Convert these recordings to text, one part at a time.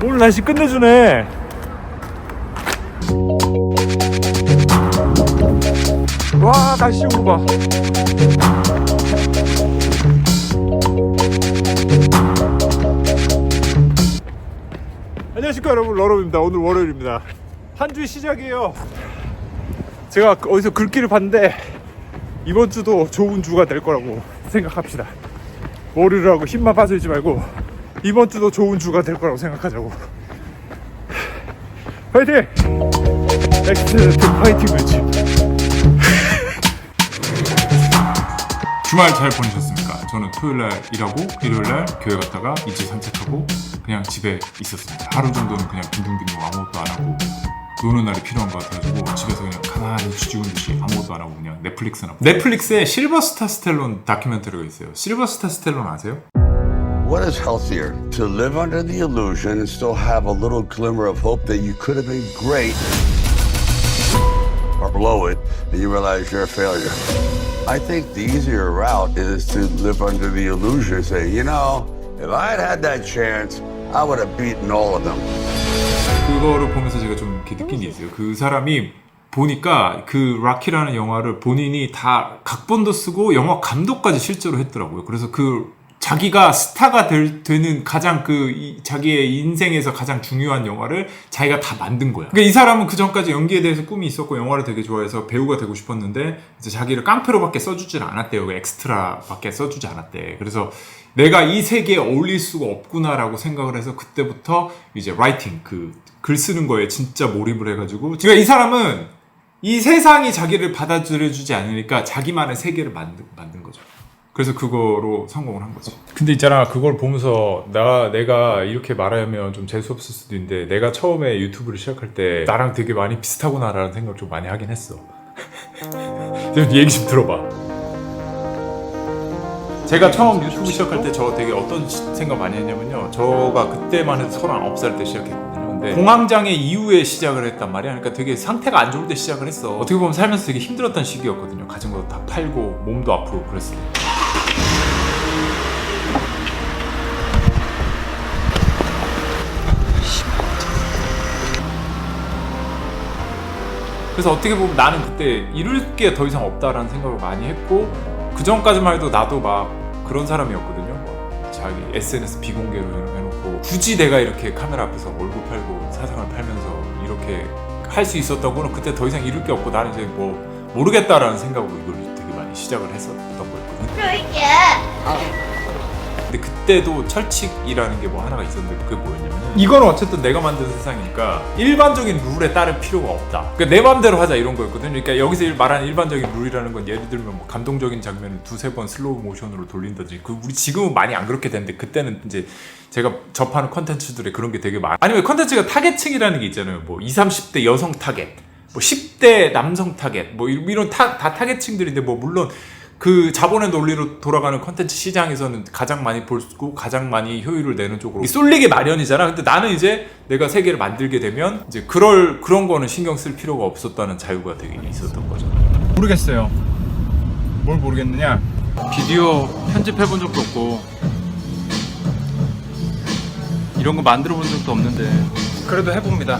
오늘 날씨 끝내주네. 와, 날씨 오고 봐. 안녕하십니까 여러분, 러럽입니다. 오늘 월요일입니다. 한 주의 시작이에요. 제가 어디서 글귀를 봤는데 이번 주도 좋은 주가 될 거라고 생각합시다. 월요일 하고 힘만 빠져있지 말고 이번 주도 좋은 주가 될 거라고 생각하자고. 파이팅! 엑스트 파이팅 매치. 주말 잘 보내셨습니까? 저는 토요일날 일하고 일요일날 교회 갔다가 이제 산책하고 그냥 집에 있었습니다. 하루 정도는 그냥 빈둥빈둥 아무것도 안 하고 노는 날이 필요한 것 같아가지고 집에서 그냥 가만히 쥐죽은 듯이 아무것도 안 하고 그냥 넷플릭스나 보고. 넷플릭스에 실버스타 스텔론 다큐멘터리가 있어요. 실버스타 스텔론 아세요? What is healthier? To live under the illusion and still have a little glimmer of hope that you could have been great, or blow it and you realize you're a failure. I think the easier route is to live under the illusion and say, you know, if I had had that chance, I would have beaten all of them. 그거를 보면서 제가 좀 이렇게 느낀 게 있어요. 그 사람이 보니까 그 락키라는 영화를 본인이 다 각본도 쓰고 영화 감독까지 실제로 했더라고요. 그래서 그 자기가 스타가 되는 가장 자기의 인생에서 가장 중요한 영화를 자기가 다 만든 거야. 그러니까 이 사람은 그 전까지 연기에 대해서 꿈이 있었고 영화를 되게 좋아해서 배우가 되고 싶었는데 이제 자기를 깡패로밖에 써주질 않았대요. 엑스트라밖에 써주지 않았대. 그래서 내가 이 세계에 어울릴 수가 없구나라고 생각을 해서 그때부터 이제 라이팅, 글 쓰는 거에 진짜 몰입을 해가지고. 그러니까 이 사람은 이 세상이 자기를 받아들여주지 않으니까 자기만의 세계를 만든 거죠. 그래서 그거로 성공을 한 거지. 근데 있잖아, 그걸 보면서 내가 이렇게 말하면 좀 재수없을 수도 있는데 내가 처음에 유튜브를 시작할 때 나랑 되게 많이 비슷하구나라는 생각을 좀 많이 하긴 했어. 얘기 좀 들어봐. 제가 처음 유튜브 시작할 때 저 되게 어떤 생각 많이 했냐면요, 저가 그때만 해도 39살 때 시작했거든요. 근데 공황장애 이후에 시작을 했단 말이야. 그러니까 되게 상태가 안 좋을 때 시작을 했어. 어떻게 보면 살면서 되게 힘들었던 시기였거든요. 가진 거 다 팔고 몸도 아프고 그랬어요. 그래서 어떻게 보면 나는 그때 이룰 게 더 이상 없다라는 생각을 많이 했고, 그 전까지만 해도 나도 막 그런 사람이었거든요. 뭐 자기 SNS 비공개로 해놓고 굳이 내가 이렇게 카메라 앞에서 얼굴 팔고 사상을 팔면서 이렇게 할 수 있었다고는 그때 더 이상 이룰 게 없고 나는 이제 뭐 모르겠다라는 생각으로 이걸 되게 많이 시작을 했었던 거였거든요. 근데 그때도 철칙이라는 게 뭐 하나가 있었는데 그게 뭐였냐면, 이건 어쨌든 내가 만든 세상이니까 일반적인 룰에 따를 필요가 없다. 그러니까 내 맘대로 하자 이런 거였거든요. 그러니까 여기서 말하는 일반적인 룰이라는 건 예를 들면 뭐 감동적인 장면을 두세 번 슬로우 모션으로 돌린다든지, 우리 지금은 많이 안 그렇게 되는데 그때는 이제 제가 접하는 컨텐츠들에 그런 게 되게 많아. 아니면 컨텐츠가 타겟층이라는 게 있잖아요. 뭐 20, 30대 여성 타겟, 뭐 10대 남성 타겟, 뭐 이런 다 타겟층들인데, 뭐 물론 그 자본의 논리로 돌아가는 컨텐츠 시장에서는 가장 많이 벌고 가장 많이 효율을 내는 쪽으로 쏠리게 마련이잖아. 근데 나는 이제 내가 세계를 만들게 되면 이제 그런 거는 신경 쓸 필요가 없었다는 자유가 되게 있었던 거죠. 모르겠어요. 뭘 모르겠느냐? 비디오 편집해본 적도 없고 이런 거 만들어 본 적도 없는데 그래도 해봅니다.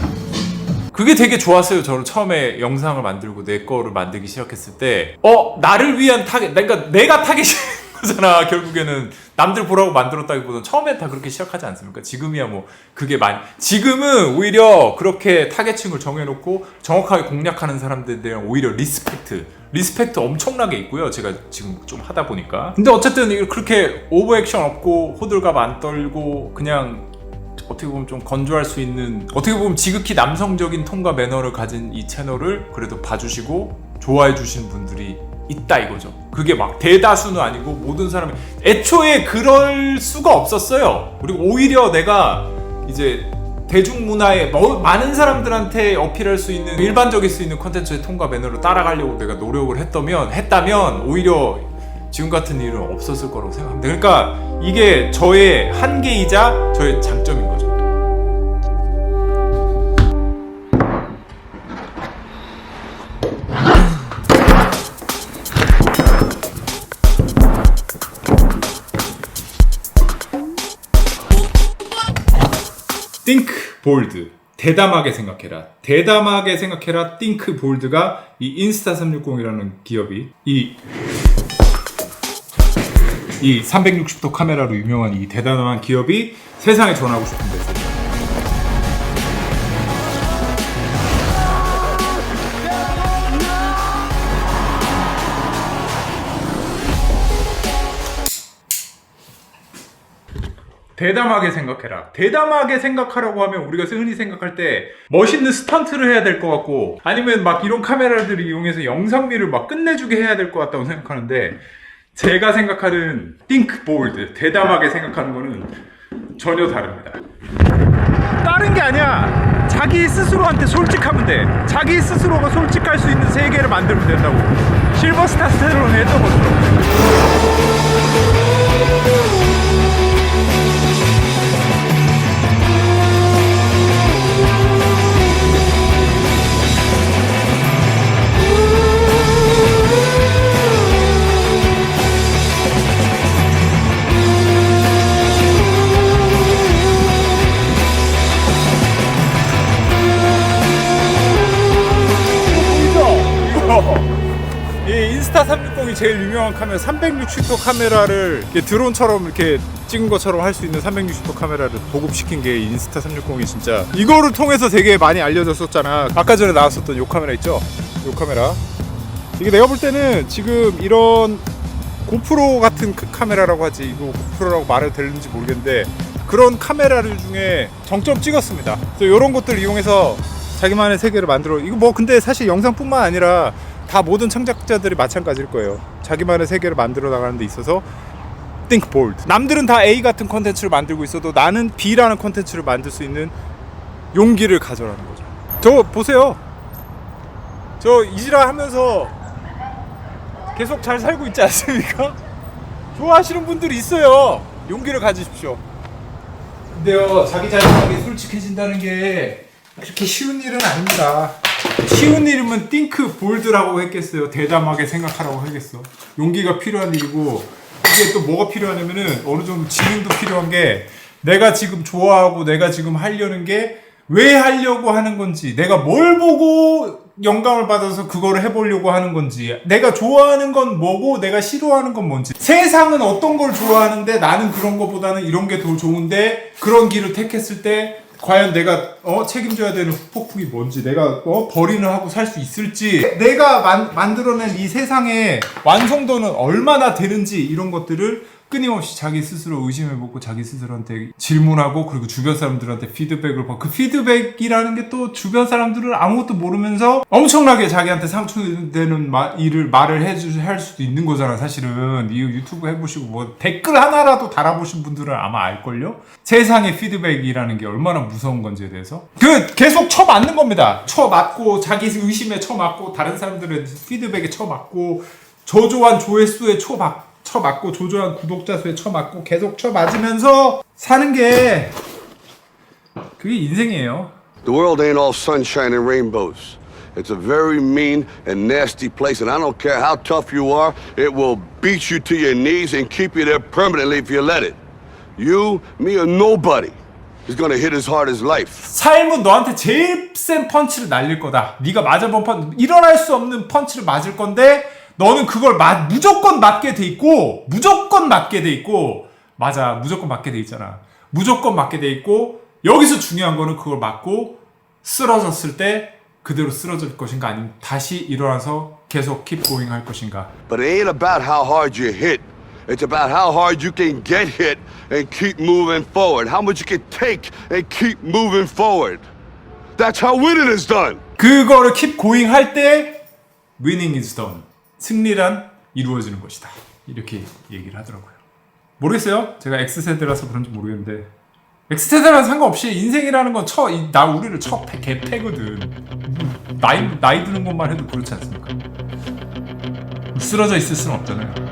그게 되게 좋았어요. 저는 처음에 영상을 만들고 내 거를 만들기 시작했을 때 나를 위한 타겟, 그러니까 내가 타겟인 거잖아. 결국에는 남들 보라고 만들었다기보다는 처음에 다 그렇게 시작하지 않습니까? 지금이야 뭐 그게 지금은 오히려 그렇게 타겟층을 정해놓고 정확하게 공략하는 사람들에 대한 오히려 리스펙트 엄청나게 있고요. 제가 지금 좀 하다 보니까. 근데 어쨌든 그렇게 오버액션 없고 호들갑 안 떨고 그냥 어떻게 보면 좀 건조할 수 있는, 어떻게 보면 지극히 남성적인 톤과 매너를 가진 이 채널을 그래도 봐주시고 좋아해 주신 분들이 있다 이거죠. 그게 막 대다수는 아니고 모든 사람이 애초에 그럴 수가 없었어요. 그리고 오히려 내가 이제 대중문화에 많은 사람들한테 어필할 수 있는, 일반적일 수 있는 콘텐츠의 톤과 매너를 따라가려고 내가 노력을 했다면 오히려 지금 같은 일은 없었을 거라고 생각합니다. 그러니까 이게 저의 한계이자 저의 장점인 거죠. think bold. 대담하게 생각해라. 대담하게 생각해라. think bold가 이 인스타360이라는 기업이 이 360도 카메라로 유명한 이 대단한 기업이 세상에 전하고 싶은 메시지. 대담하게 생각해라. 대담하게 생각하라고 하면 우리가 흔히 생각할 때 멋있는 스턴트를 해야 될 것 같고 아니면 막 이런 카메라들을 이용해서 영상미를 막 끝내주게 해야 될 것 같다고 생각하는데 제가 생각하는 think bold, 대담하게 생각하는 거는 전혀 다릅니다. 다른 게 아니야. 자기 스스로한테 솔직하면 돼. 자기 스스로가 솔직할 수 있는 세계를 만들면 된다고. 실버스타 스텔론이 했던 것처럼. 이 인스타360이 제일 유명한 카메라 360도 카메라를 이렇게 드론처럼 이렇게 찍은 것처럼 할 수 있는 360도 카메라를 보급시킨 게 인스타360이 진짜 이거를 통해서 되게 많이 알려졌었잖아. 아까 전에 나왔었던 요 카메라 있죠? 요 카메라 이게 내가 볼 때는 지금 이런 고프로 같은 카메라라고 하지 이거 고프로라고 말해도 되는지 모르겠는데 그런 카메라를 중에 정점 찍었습니다. 그래서 이런 것들을 이용해서 자기만의 세계를 만들어 이거 뭐 근데 사실 영상뿐만 아니라 다 모든 창작자들이 마찬가지일 거예요. 자기만의 세계를 만들어 나가는 데 있어서 think bold. 남들은 다 A 같은 컨텐츠를 만들고 있어도 나는 B라는 컨텐츠를 만들 수 있는 용기를 가져라는 거죠. 저 보세요. 저 이지라 하면서 계속 잘 살고 있지 않습니까? 좋아하시는 분들이 있어요. 용기를 가지십시오. 근데요, 자기 자신에게 솔직해진다는 게 그렇게 쉬운 일은 아닙니다. 쉬운 일이면 think bold라고 했겠어요. 대담하게 생각하라고 하겠어. 용기가 필요한 일이고 이게 또 뭐가 필요하냐면은 어느 정도 지능도 필요한 게 내가 지금 좋아하고 내가 지금 하려는 게 왜 하려고 하는 건지 내가 뭘 보고 영감을 받아서 그거를 해보려고 하는 건지 내가 좋아하는 건 뭐고 내가 싫어하는 건 뭔지 세상은 어떤 걸 좋아하는데 나는 그런 거보다는 이런 게 더 좋은데 그런 길을 택했을 때 과연 내가 책임져야 되는 후폭풍이 뭔지 내가 벌이는 하고 살 수 있을지 내가 만들어낸 이 세상의 완성도는 얼마나 되는지 이런 것들을 끊임없이 자기 스스로 의심해보고 자기 스스로한테 질문하고 그리고 주변 사람들한테 피드백을 받고 그 피드백이라는 게 또 주변 사람들은 아무것도 모르면서 엄청나게 자기한테 상처되는 말을 할 수도 있는 거잖아. 사실은 이 유튜브 해보시고 뭐 댓글 하나라도 달아보신 분들은 아마 알걸요? 세상의 피드백이라는 게 얼마나 무서운 건지에 대해서 계속 쳐맞는 겁니다. 쳐맞고 자기 의심에 쳐맞고 다른 사람들의 피드백에 쳐맞고 저조한 조회수에 쳐맞고 조조한 구독자 수에 쳐맞고 계속 쳐맞으면서 사는 게 그게 인생이에요. The world ain't all sunshine and rainbows. It's a very mean and nasty place, and I don't care how tough you are, it will beat you to your knees and keep you there permanently if you let it. You, me, or nobody is gonna hit as hard as life. 삶은 너한테 제일 센 펀치를 날릴 거다. 네가 맞아본 일어날 수 없는 펀치를 맞을 건데 너는 그걸 무조건 맞게 돼 있고 무조건 맞게 돼 있잖아. 무조건 맞게 돼 있고 여기서 중요한 거는 그걸 맞고 쓰러졌을 때 그대로 쓰러질 것인가 아니면 다시 일어나서 계속 keep going 할 것인가. But it ain't about how hard you hit. It's about how hard you can get hit and keep moving forward. How much you can take and keep moving forward. That's how winning is done. 그거를 keep going 할 때 winning is done. 승리란 이루어지는 것이다. 이렇게 얘기를 하더라고요. 모르겠어요. 제가 X세대라서 그런지 모르겠는데 X세대랑 상관없이 인생이라는 건 우리를 개패거든. 나이 드는 것만 해도 그렇지 않습니까? 쓰러져 있을 수는 없잖아요.